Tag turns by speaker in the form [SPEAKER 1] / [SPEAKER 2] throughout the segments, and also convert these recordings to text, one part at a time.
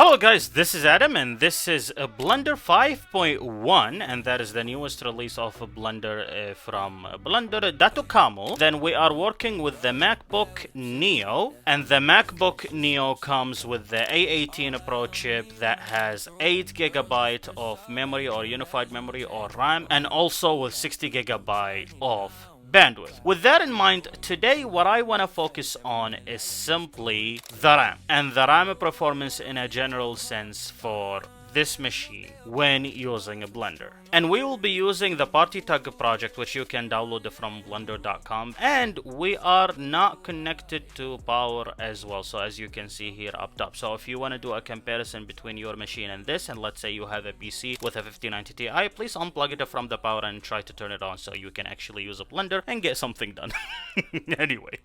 [SPEAKER 1] Hello guys, this is Adam and this is Blender 5.1 and that is the newest release of Blender from Blender.com. Then we are working with the MacBook Neo, and the MacBook Neo comes with the A18 Pro chip that has 8GB of memory or unified memory or RAM, and also with 60GB of bandwidth. With that in mind, today what I want to focus on is simply the RAM and the RAM performance in a general sense for this machine when using a Blender. And we will be using the PartyTug project, which you can download from blender.com, and we are not connected to power as well, so as you can see here up top. So if you want to do a comparison between your machine and this, and let's say you have a PC with a 5090 Ti, please unplug it from the power and try to turn it on so you can actually use a Blender and get something done. Anyway,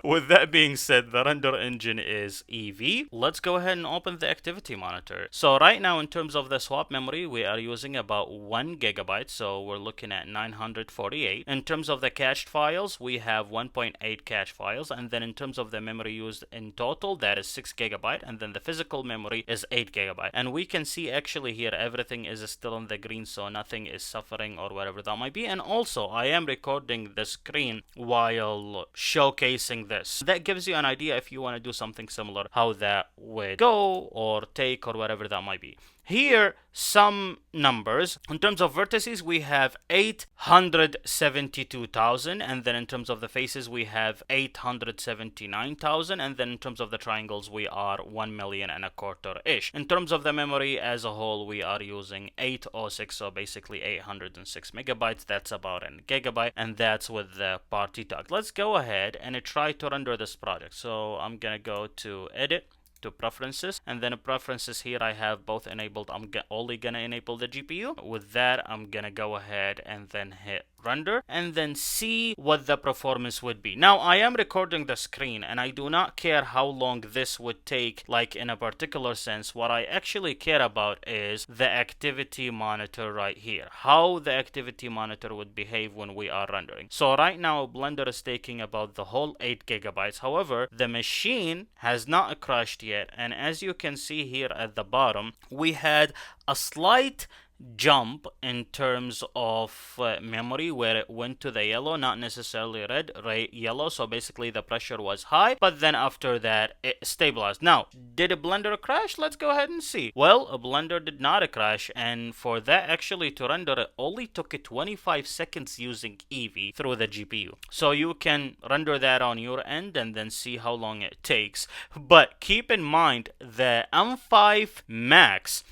[SPEAKER 1] with that being said, the render engine is Eevee. Let's go ahead and open the activity monitor. So right now, in terms of the swap memory, we are using about 1GB, so we're looking at 948. In terms of the cached files, we have 1.8 cache files, and then in terms of the memory used in total, that is 6GB, and then the physical memory is 8GB. And we can see actually here everything is still in the green, so nothing is suffering or whatever that might be. And also, I am recording the screen while showcasing this. That gives you an idea, if you want to do something similar, how that would go or take or whatever that might be. Here, some numbers. In terms of vertices, we have 872,000, and then in terms of the faces, we have 879,000, and then in terms of the triangles, we are 1,000,025-ish. In terms of the memory as a whole, we are using 806, so basically 806 megabytes. That's about a gigabyte, and that's with the PartyTug. Let's go ahead and try to render this project. So I'm gonna go to Edit, to preferences, and then preferences here I have both enabled. I'm only gonna enable the GPU. With that, I'm gonna go ahead and then hit render and then see what the performance would be. Now I am recording the screen and I do not care how long this would take, like in a particular sense. What I actually care about is the activity monitor right here, how the activity monitor would behave when we are rendering. So right now Blender is taking about the whole 8GB. However, the machine has not crashed yet, and as you can see here at the bottom, we had a slight jump in terms of memory, where it went to the yellow, not necessarily red, yellow. So basically the pressure was high, but then after that it stabilized. Now, did a Blender crash? Let's go ahead and see. Well, a Blender did not crash, and for that actually to render, it only took 25 seconds using Eevee through the GPU. So you can render that on your end and then see how long it takes. But keep in mind, the M5 Max,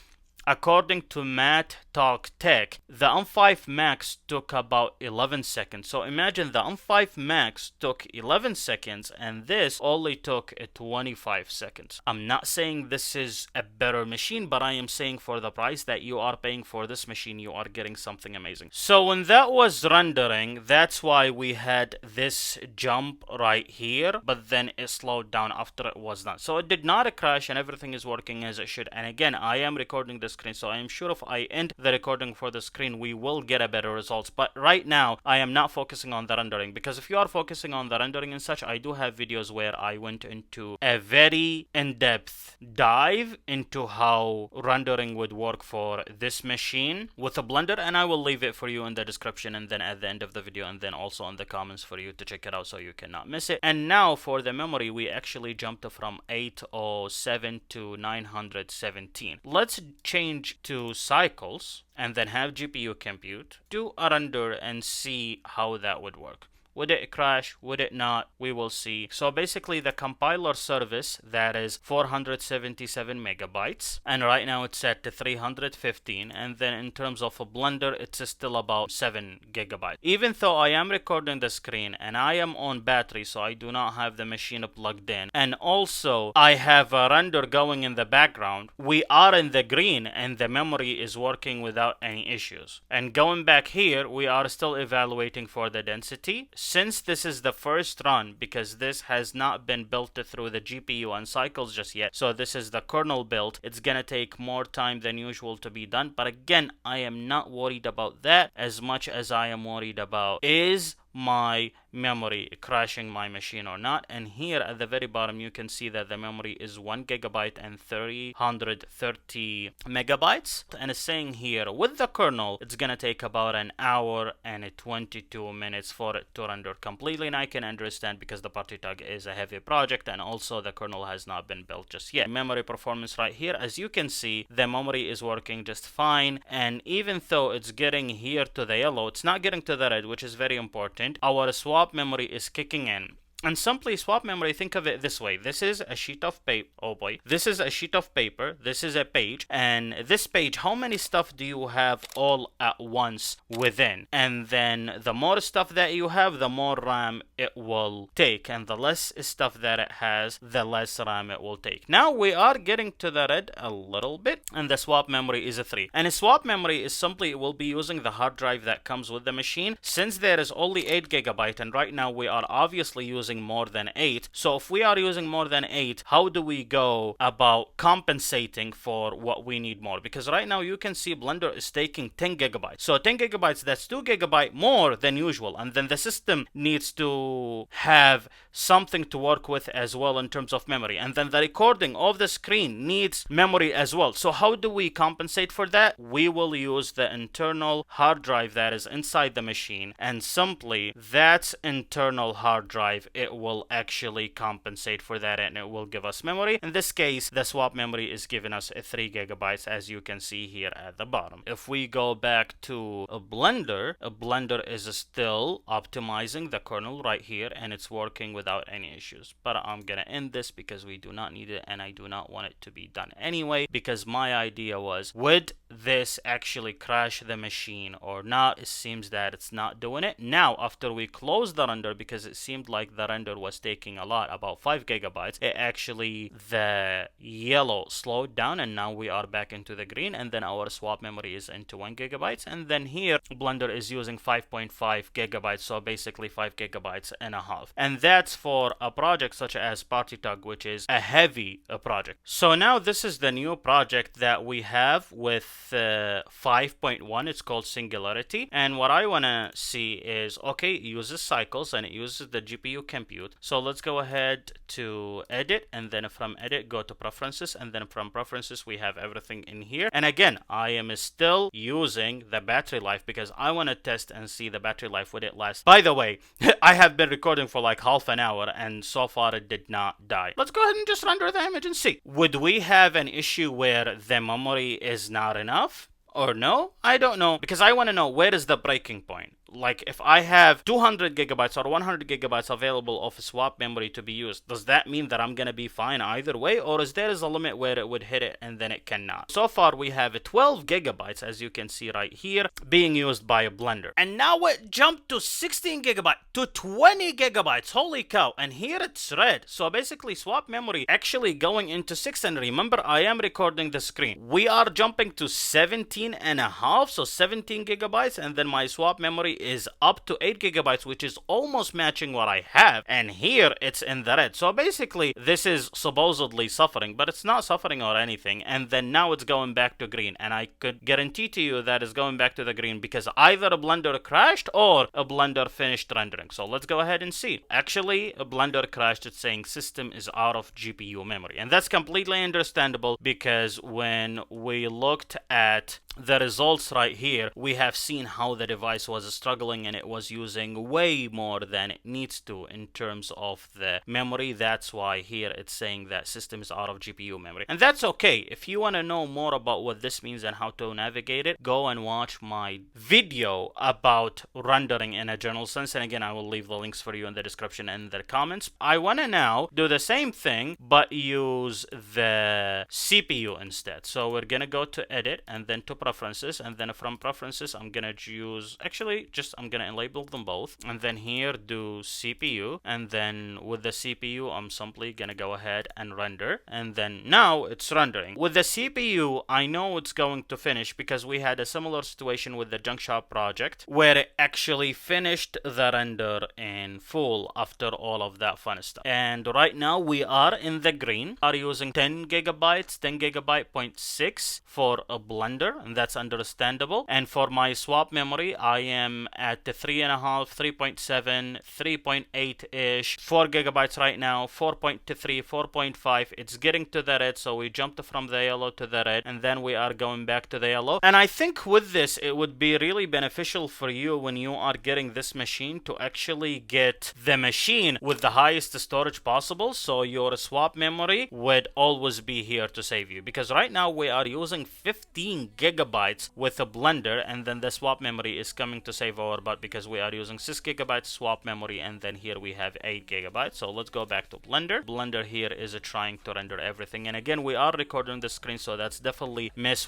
[SPEAKER 1] according to Matt Talk Tech, the M5 Max took about 11 seconds. So imagine the M5 Max took 11 seconds and this only took 25 seconds. I'm not saying this is a better machine, but I am saying for the price that you are paying for this machine, you are getting something amazing. So when that was rendering, that's why we had this jump right here, but then it slowed down after it was done. So it did not crash and everything is working as it should. And again, I am recording this screen, so I am sure if I end the recording for the screen, we will get a better results. But right now I am not focusing on the rendering, because if you are focusing on the rendering and such, I do have videos where I went into a very in-depth dive into how rendering would work for this machine with a Blender, and I will leave it for you in the description and then at the end of the video, and then also in the comments for you to check it out so you cannot miss it. And now for the memory, we actually jumped from 807 to 917. Let's change to cycles and then have GPU compute, do a render and see how that would work. Would it crash? Would it not? We will see. So basically the compiler service, that is 477 megabytes, and right now it's at 315, and then in terms of a Blender, it's still about 7 gigabytes. Even though I am recording the screen and I am on battery, so I do not have the machine plugged in, and also I have a render going in the background, we are in the green and the memory is working without any issues. And going back here, we are still evaluating for the density. Since this is the first run, because this has not been built through the GPU and cycles just yet, so this is the kernel build, it's gonna take more time than usual to be done. But again, I am not worried about that as much as I am worried about is my memory crashing my machine or not. And here at the very bottom you can see that the memory is 1 gigabyte and 330 megabytes, and it's saying here with the kernel it's gonna take about an hour and 22 minutes for it to render completely. And I can understand because the party tag is a heavy project and also the kernel has not been built just yet. Memory performance right here, as you can see, the memory is working just fine, and even though it's getting here to the yellow, it's not getting to the red, which is very important. Our swap memory is kicking in. And simply swap memory, think of it this way. This is a sheet of paper. Oh boy. This is a sheet of paper. This is a page. And this page, how many stuff do you have all at once within? And then the more stuff that you have, the more RAM it will take. And the less stuff that it has, the less RAM it will take. Now we are getting to the red a little bit. And the swap memory is a 3. And a swap memory is simply, it will be using the hard drive that comes with the machine. Since there is only 8 gigabyte, and right now we are obviously using more than 8. So if we are using more than 8, how do we go about compensating for what we need more? Because right now you can see Blender is taking 10 gigabytes. So 10 gigabytes, that's 2 gigabytes more than usual. And then the system needs to have something to work with as well in terms of memory. And then the recording of the screen needs memory as well. So how do we compensate for that? We will use the internal hard drive that is inside the machine, and simply that internal hard drive, it will actually compensate for that and it will give us memory. In this case, the swap memory is giving us 3 gigabytes, as you can see here at the bottom. If we go back to Blender is still optimizing the kernel right here, and it's working without any issues. But I'm gonna end this because we do not need it, and I do not want it to be done anyway, because my idea was, would this actually crash the machine or not? It seems that it's not doing it. Now, after we close the render, because it seemed like the render was taking a lot, about 5 gigabytes, it actually, the yellow slowed down, and now we are back into the green, and then our swap memory is into 1 gigabytes, and then here Blender is using 5.5 gigabytes, so basically 5 gigabytes and a half. And that's for a project such as Party Tug, which is a heavy project. So now this is the new project that we have with 5.1. It's called Singularity, and what I want to see is, okay, it uses cycles and it uses the GPU compute. So let's go ahead to edit, and then from edit go to preferences, and then from preferences we have everything in here. And again, I am still using the battery life because I want to test and see the battery life, would it last. By the way, I have been recording for like half an hour and so far it did not die. Let's go ahead and just render the image and see. Would we have an issue where the memory is not enough? Or no? I don't know, because I want to know where is the breaking point. Like, if I have 200 gigabytes or 100 gigabytes available of swap memory to be used, does that mean that I'm gonna be fine either way, or is there a limit where it would hit it and then it cannot? So far we have 12 gigabytes, as you can see right here, being used by a Blender. And now it jumped to 16 gigabytes, to 20 gigabytes, holy cow, and here it's red. So basically swap memory actually going into 6, and remember I am recording the screen. We are jumping to 17 and a half, so 17 gigabytes, and then my swap memory is up to 8 gigabytes, which is almost matching what I have, and here it's in the red. So basically this is supposedly suffering, but it's not suffering or anything. And then now it's going back to green, and I could guarantee to you that it's going back to the green because either a Blender crashed or a Blender finished rendering. So let's go ahead and see. Actually, a Blender crashed. It's saying system is out of GPU memory, and that's completely understandable because when we looked at the results right here, we have seen how the device was struggling and it was using way more than it needs to in terms of the memory. That's why here it's saying that system is out of GPU memory, and that's okay. If you want to know more about what this means and how to navigate it, go and watch my video about rendering in a general sense, and again I will leave the links for you in the description and the comments. I want to now do the same thing but use the CPU instead. So we're gonna go to edit and then to preferences, and then from preferences I'm gonna choose, actually just I'm gonna enable them both, and then here do CPU, and then with the CPU I'm simply gonna go ahead and render, and then now it's rendering. With the CPU I know it's going to finish because we had a similar situation with the junk shop project where it actually finished the render in full after all of that fun stuff. And right now we are in the green, are using 10 gigabytes, 10 gigabyte 0.6 for a Blender, and that's understandable. And for my swap memory I am them at the 3.5, 3.7, 3.8-ish, 4 gigabytes right now, 4.3, 4.5. It's getting to the red, so we jumped from the yellow to the red, and then we are going back to the yellow. And I think with this, it would be really beneficial for you when you are getting this machine to actually get the machine with the highest storage possible, so your swap memory would always be here to save you. Because right now we are using 15 gigabytes with a Blender, and then the swap memory is coming to save our butt because we are using 6 gigabytes swap memory, and then here we have 8 gigabytes. So let's go back to Blender. Blender here is trying to render everything, and again we are recording the screen, so that's definitely mess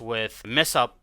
[SPEAKER 1] up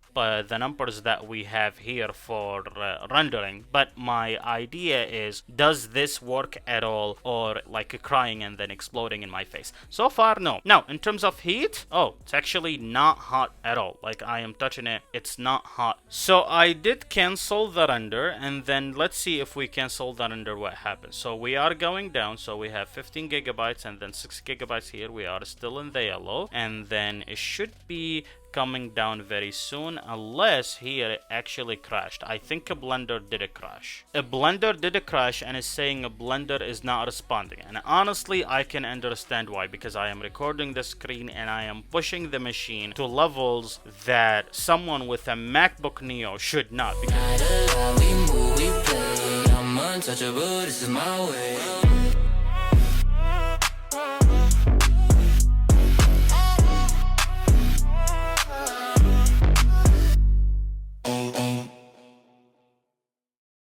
[SPEAKER 1] the numbers that we have here for rendering. But my idea is, does this work at all, or like crying and then exploding in my face? So far, no. Now, in terms of heat, oh, it's actually not hot at all. Like, I am touching it, it's not hot. So I did cancel the render, and then let's see if we cancel the render, what happens. So we are going down, so we have 15 gigabytes and then 6 gigabytes here. We are still in the yellow, and then it should be coming down very soon, unless here it actually crashed. I think a Blender did a crash. A Blender did a crash and is saying a Blender is not responding. And honestly, I can understand why, because I am recording the screen and I am pushing the machine to levels that someone with a MacBook Neo should not. Because